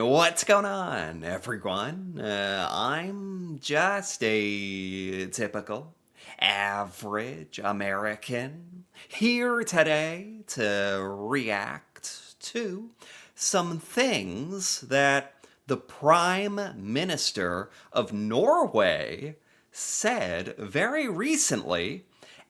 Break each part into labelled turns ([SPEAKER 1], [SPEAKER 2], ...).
[SPEAKER 1] What's going on, everyone? I'm just a typical, average American here today to react to some things that the Prime Minister of Norway said very recently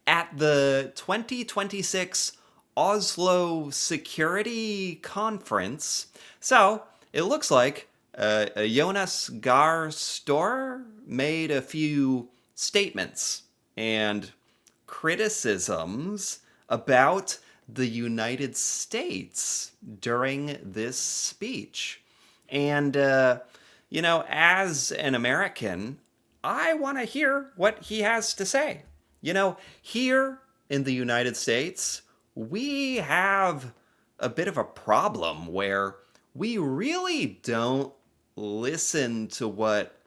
[SPEAKER 1] at the 2026 Oslo Security Conference. So it looks like Jonas Gahr Store made a few statements and criticisms about the United States during this speech. And, as an American, I want to hear what he has to say. Here in the United States, we have a bit of a problem where we really don't listen to what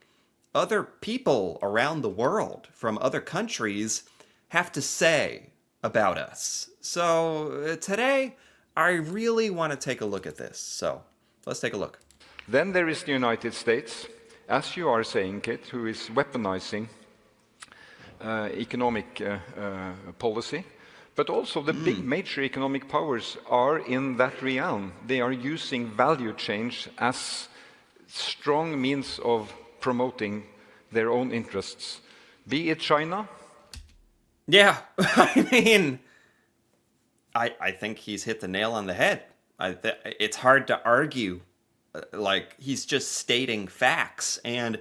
[SPEAKER 1] other people around the world from other countries have to say about us. So today, I really want to take a look at this. So let's take a look.
[SPEAKER 2] Then there is the United States, as you are saying, Kate, who is weaponizing economic policy. But also the big major economic powers are in that realm. They are using value change as strong means of promoting their own interests. Be it China.
[SPEAKER 1] Yeah, I mean, I think he's hit the nail on the head. It's hard to argue. Like, he's just stating facts. And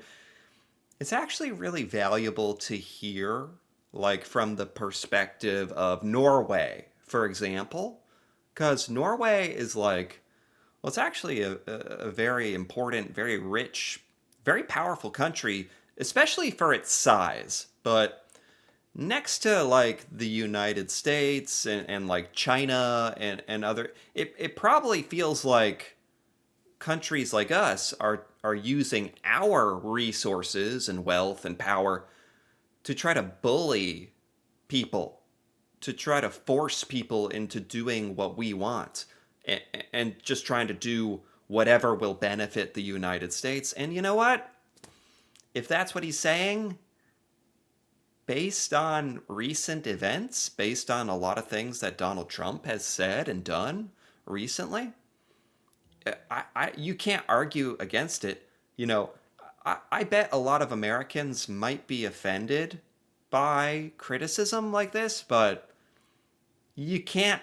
[SPEAKER 1] it's actually really valuable to hear, like, from the perspective of Norway, for example. Because Norway is like, well, it's actually a very important, very rich, very powerful country, especially for its size. But next to like the United States and like China and other, it probably feels like countries like us are using our resources and wealth and power to try to bully people, to try to force people into doing what we want, and just trying to do whatever will benefit the United States. And you know what? If that's what he's saying, based on recent events, based on a lot of things that Donald Trump has said and done recently, you can't argue against it. I bet a lot of Americans might be offended by criticism like this, but you can't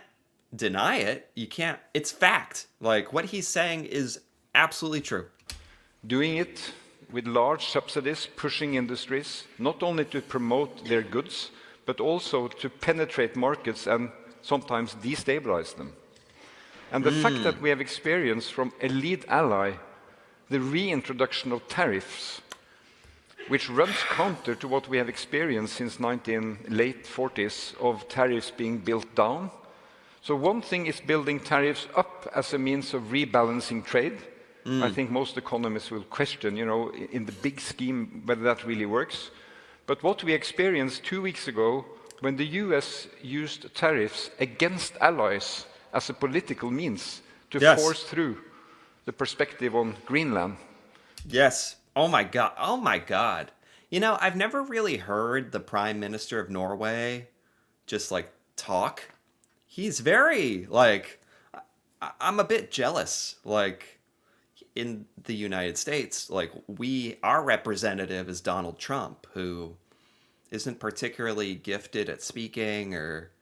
[SPEAKER 1] deny it. You can't, it's fact. Like, what he's saying is absolutely true.
[SPEAKER 2] Doing it with large subsidies, pushing industries, not only to promote their goods, but also to penetrate markets and sometimes destabilize them. And the fact that we have experienced from a lead ally the reintroduction of tariffs, which runs counter to what we have experienced since late 40s of tariffs being built down. So one thing is building tariffs up as a means of rebalancing trade. I think most economists will question, in the big scheme, whether that really works. But what we experienced 2 weeks ago, when the US used tariffs against allies as a political means to
[SPEAKER 1] Yes.
[SPEAKER 2] force through the perspective on Greenland.
[SPEAKER 1] Yes. Oh my God. Oh my God. I've never really heard the Prime Minister of Norway just like talk. He's very like, I'm a bit jealous. Like, in the United States, like, our representative is Donald Trump, who isn't particularly gifted at speaking, or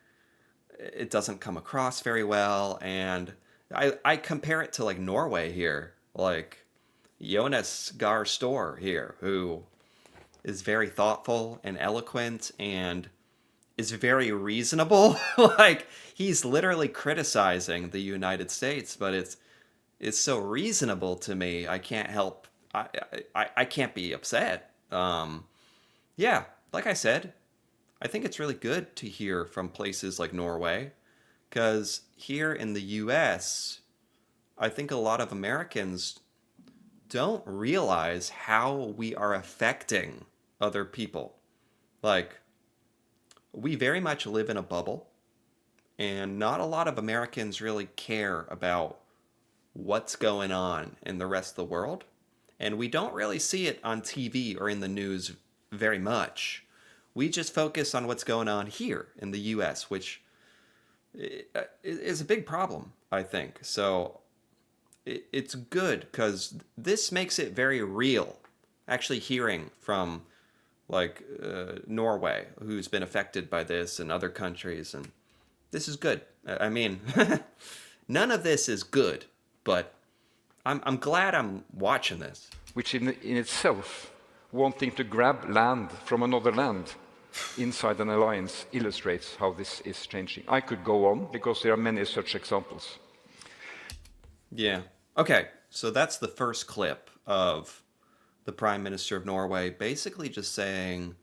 [SPEAKER 1] it doesn't come across very well. And I compare it to like Norway here, like Jonas Gahr Store here, who is very thoughtful and eloquent and is very reasonable. Like, he's literally criticizing the United States, but it's so reasonable to me. I can't help. I can't be upset. Yeah, like I said, I think it's really good to hear from places like Norway, because here in the U.S., I think a lot of Americans don't realize how we are affecting other people. Like, we very much live in a bubble, and not a lot of Americans really care about what's going on in the rest of the world. And we don't really see it on TV or in the news very much. We just focus on what's going on here in the US, which is a big problem, I think. So it's good because this makes it very real. Actually, hearing from like Norway, who's been affected by this, and other countries, and this is good. I mean, none of this is good, but I'm glad I'm watching this.
[SPEAKER 2] which in itself, wanting to grab land from another land inside an alliance illustrates how this is changing. I could go on because there are many such examples.
[SPEAKER 1] Yeah. Okay, so that's the first clip of the Prime Minister of Norway basically just saying,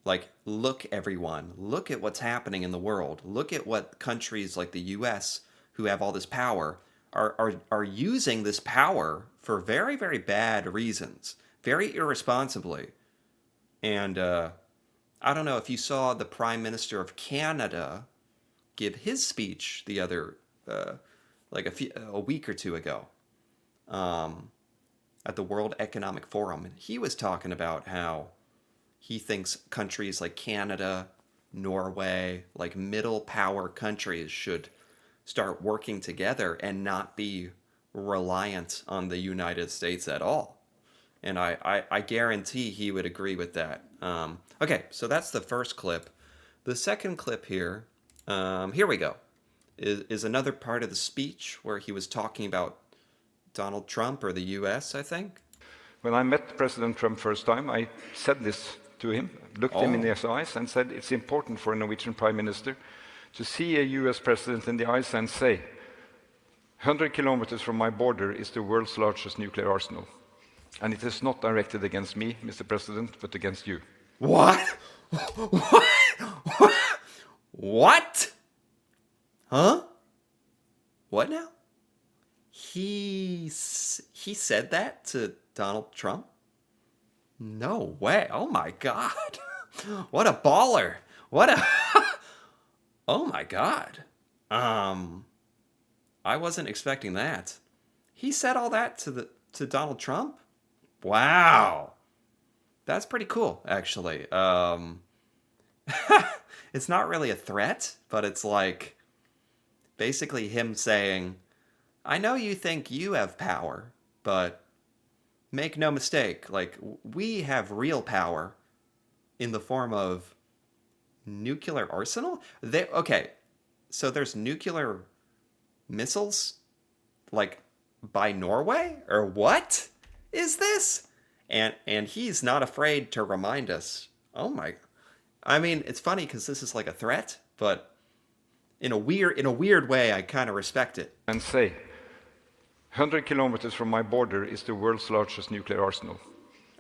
[SPEAKER 1] like, look, everyone, look at what's happening in the world. Look at what countries like the US, who have all this power, are using this power for very, very bad reasons, very irresponsibly. And I don't know if you saw the Prime Minister of Canada give his speech the other, like a week or two ago, at the World Economic Forum. And he was talking about how he thinks countries like Canada, Norway, like middle power countries should start working together and not be reliant on the United States at all. And I guarantee he would agree with that. Okay, so that's the first clip. The second clip here we go, is another part of the speech where he was talking about Donald Trump or the US, I think.
[SPEAKER 2] When I met President Trump first time, I said this to him, looked him in the eyes and said, it's important for a Norwegian Prime Minister to see a US President in the eyes and say, 100 kilometers from my border is the world's largest nuclear arsenal. And it is not directed against me, Mr. President, but against you.
[SPEAKER 1] What? What? What? Huh? What now? He said that to Donald Trump? No way. Oh my God. What a baller. What a Oh my God. I wasn't expecting that. He said all that to Donald Trump? Wow. That's pretty cool, actually. It's not really a threat, but it's like basically him saying, I know you think you have power, but make no mistake, like, we have real power in the form of nuclear arsenal? Okay, so there's nuclear missiles, like, by Norway? Or what is this? And he's not afraid to remind us. Oh my, I mean, it's funny because this is like a threat, but in a weird way, I kind of respect it.
[SPEAKER 2] And say, 100 kilometers from my border is the world's largest nuclear arsenal.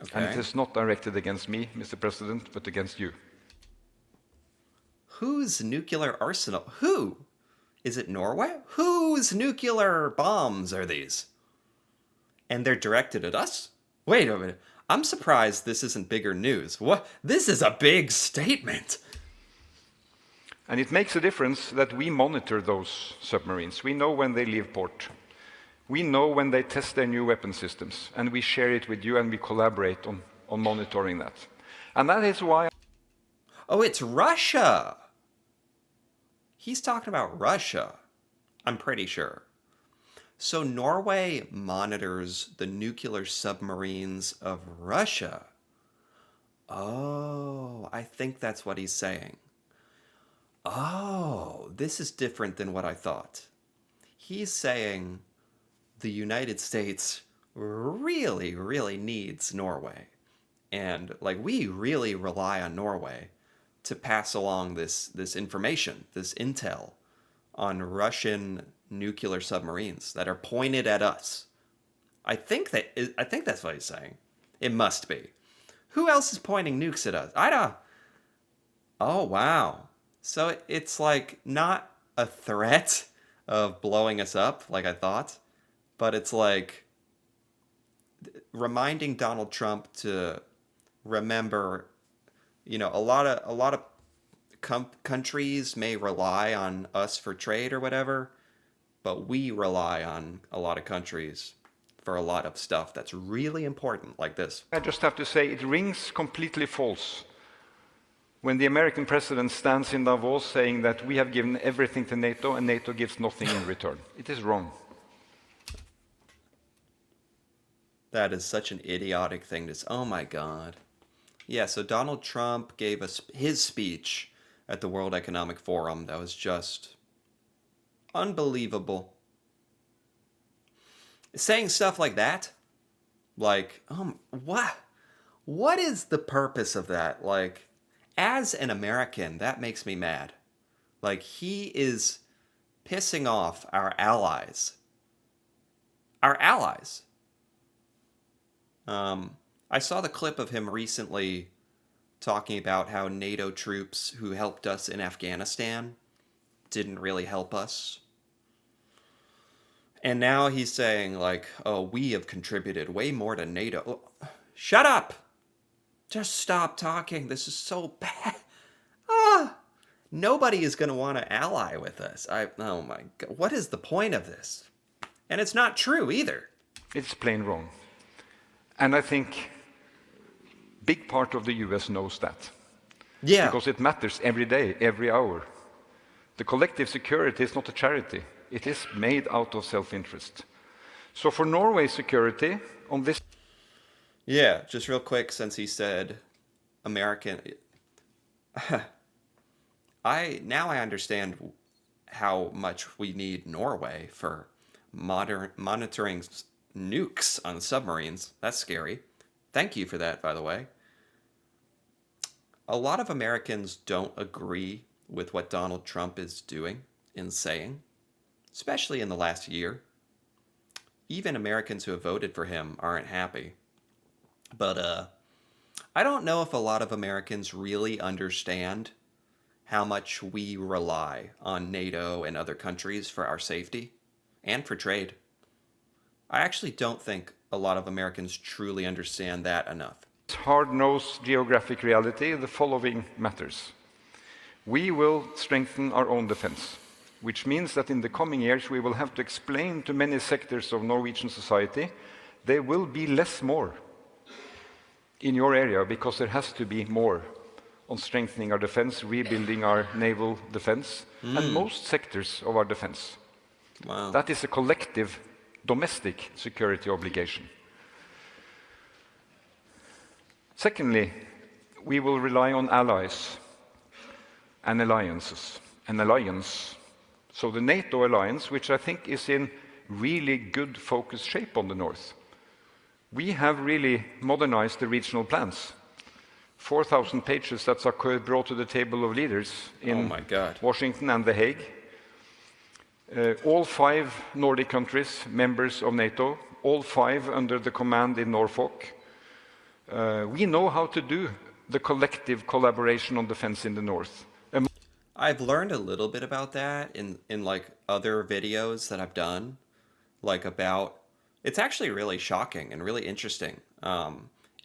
[SPEAKER 1] Okay.
[SPEAKER 2] And it is not directed against me, Mr. President, but against you.
[SPEAKER 1] Whose nuclear arsenal? Who? Is it Norway? Whose nuclear bombs are these? And they're directed at us? Wait a minute. I'm surprised this isn't bigger news. What? This is a big statement.
[SPEAKER 2] And it makes a difference that we monitor those submarines. We know when they leave port. We know when they test their new weapon systems. And we share it with you and we collaborate on monitoring that. And that is why...
[SPEAKER 1] Oh, it's Russia. He's talking about Russia. I'm pretty sure. So Norway monitors the nuclear submarines of Russia. Oh, I think that's what he's saying. Oh, this is different than what I thought. He's saying the United States really, really needs Norway. And, like, we really rely on Norway to pass along this information, this intel on Russian nuclear submarines that are pointed at us. I think that's what he's saying. It must be. Who else is pointing nukes at us? I don't. Oh, wow. So it's like not a threat of blowing us up like I thought, but it's like reminding Donald Trump to remember, a lot of countries may rely on us for trade or whatever, but we rely on a lot of countries for a lot of stuff that's really important, like this.
[SPEAKER 2] I just have to say it rings completely false when the American president stands in Davos saying that we have given everything to NATO and NATO gives nothing in return. It is wrong.
[SPEAKER 1] That is such an idiotic thing to say. Oh my God. Yeah, so Donald Trump gave us his speech at the World Economic Forum. That was just unbelievable. Saying stuff like that, like, what? What is the purpose of that? Like, as an American, that makes me mad. Like, he is pissing off our allies. Our allies. I saw the clip of him recently talking about how NATO troops who helped us in Afghanistan didn't really help us. And now he's saying, like, oh, we have contributed way more to NATO. Oh, shut up! Just stop talking. This is so bad. Ah! Nobody is going to want to ally with us. Oh my God. What is the point of this? And it's not true either.
[SPEAKER 2] It's plain wrong. And I think big part of the US knows that.
[SPEAKER 1] Yeah.
[SPEAKER 2] Because it matters every day, every hour. The collective security is not a charity. It is made out of self-interest. So for Norway's security, on this...
[SPEAKER 1] Yeah, just real quick, since he said American... I understand how much we need Norway for monitoring nukes on submarines. That's scary. Thank you for that, by the way. A lot of Americans don't agree with what Donald Trump is doing and saying, especially in the last year. Even Americans who have voted for him aren't happy. But I don't know if a lot of Americans really understand how much we rely on NATO and other countries for our safety and for trade. I actually don't think a lot of Americans truly understand that enough.
[SPEAKER 2] hard-nosed geographic reality, the following matters. We will strengthen our own defense, which means that in the coming years we will have to explain to many sectors of Norwegian society there will be less more in your area because there has to be more on strengthening our defense, rebuilding our naval defense, and most sectors of our defense.
[SPEAKER 1] Wow.
[SPEAKER 2] That is a collective domestic security obligation. Secondly, we will rely on allies and alliances. An alliance, so the NATO alliance, which I think is in really good focused shape on the north. We have really modernized the regional plans. 4,000 pages that are brought to the table of leaders in Washington and The Hague. All 5 Nordic countries, members of NATO, all 5 under the command in Norfolk. We know how to do the collective collaboration on defense in the north.
[SPEAKER 1] I've learned a little bit about that in like other videos that I've done, like about, it's actually really shocking and really interesting.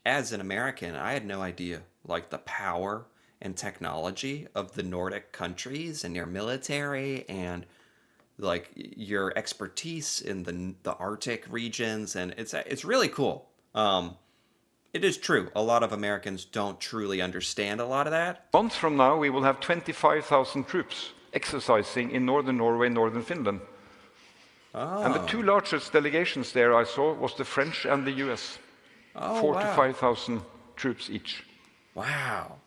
[SPEAKER 1] As an American, I had no idea like the power and technology of the Nordic countries and their military and like your expertise in the Arctic regions, and it's really cool. It is true. A lot of Americans don't truly understand a lot of that.
[SPEAKER 2] A month from now, we will have 25,000 troops exercising in northern Norway, northern Finland.
[SPEAKER 1] Oh.
[SPEAKER 2] And the 2 largest delegations there I saw was the French and the US. 4,000 to 5,000 troops each.
[SPEAKER 1] Wow.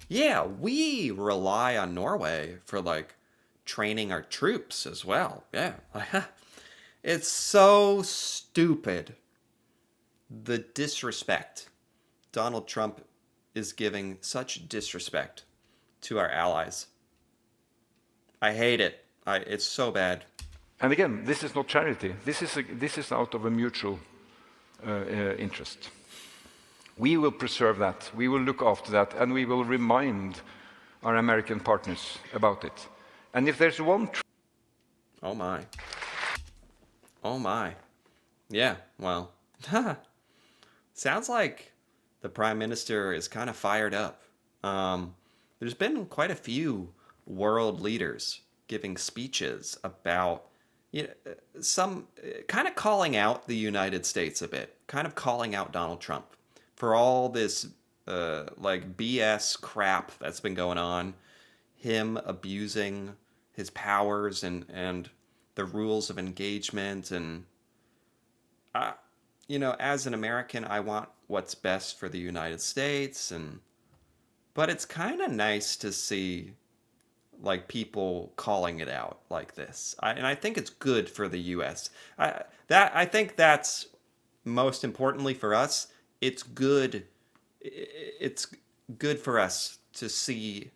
[SPEAKER 1] Yeah, we rely on Norway for like training our troops as well. Yeah. It's so stupid. The disrespect. Donald Trump is giving such disrespect to our allies. I hate it. It's so bad.
[SPEAKER 2] And again, this is not charity. This is out of a mutual interest. We will preserve that. We will look after that, and we will remind our American partners about it. And if there's one...
[SPEAKER 1] Oh my. Oh my. Yeah, well. Sounds like the Prime Minister is kind of fired up. There's been quite a few world leaders giving speeches about you know, some kind of calling out the United States a bit, kind of calling out Donald Trump for all this like BS crap that's been going on, him abusing his powers and the rules of engagement. And you know, as an American, I want what's best for the United States, and but it's kind of nice to see like people calling it out like this. And I think it's good for the U.S. I think that's most importantly for us. It's good. It's good for us to see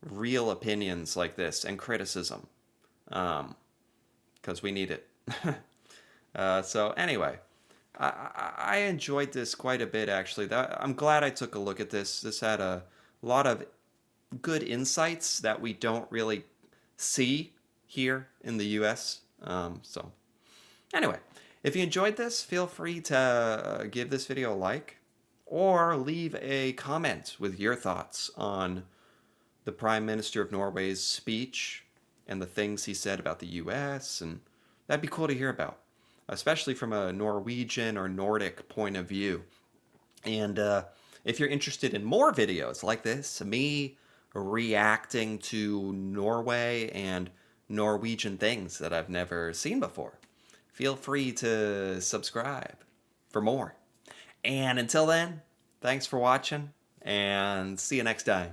[SPEAKER 1] real opinions like this and criticism, because we need it. So anyway, I enjoyed this quite a bit actually. I'm glad I took a look at this. This had a lot of good insights that we don't really see here in the US. So, anyway, if you enjoyed this, feel free to give this video a like or leave a comment with your thoughts on the Prime Minister of Norway's speech and the things he said about the US. And that'd be cool to hear about, especially from a Norwegian or Nordic point of view. And if you're interested in more videos like this, me reacting to Norway and Norwegian things that I've never seen before, feel free to subscribe for more. And until then, thanks for watching and see you next time.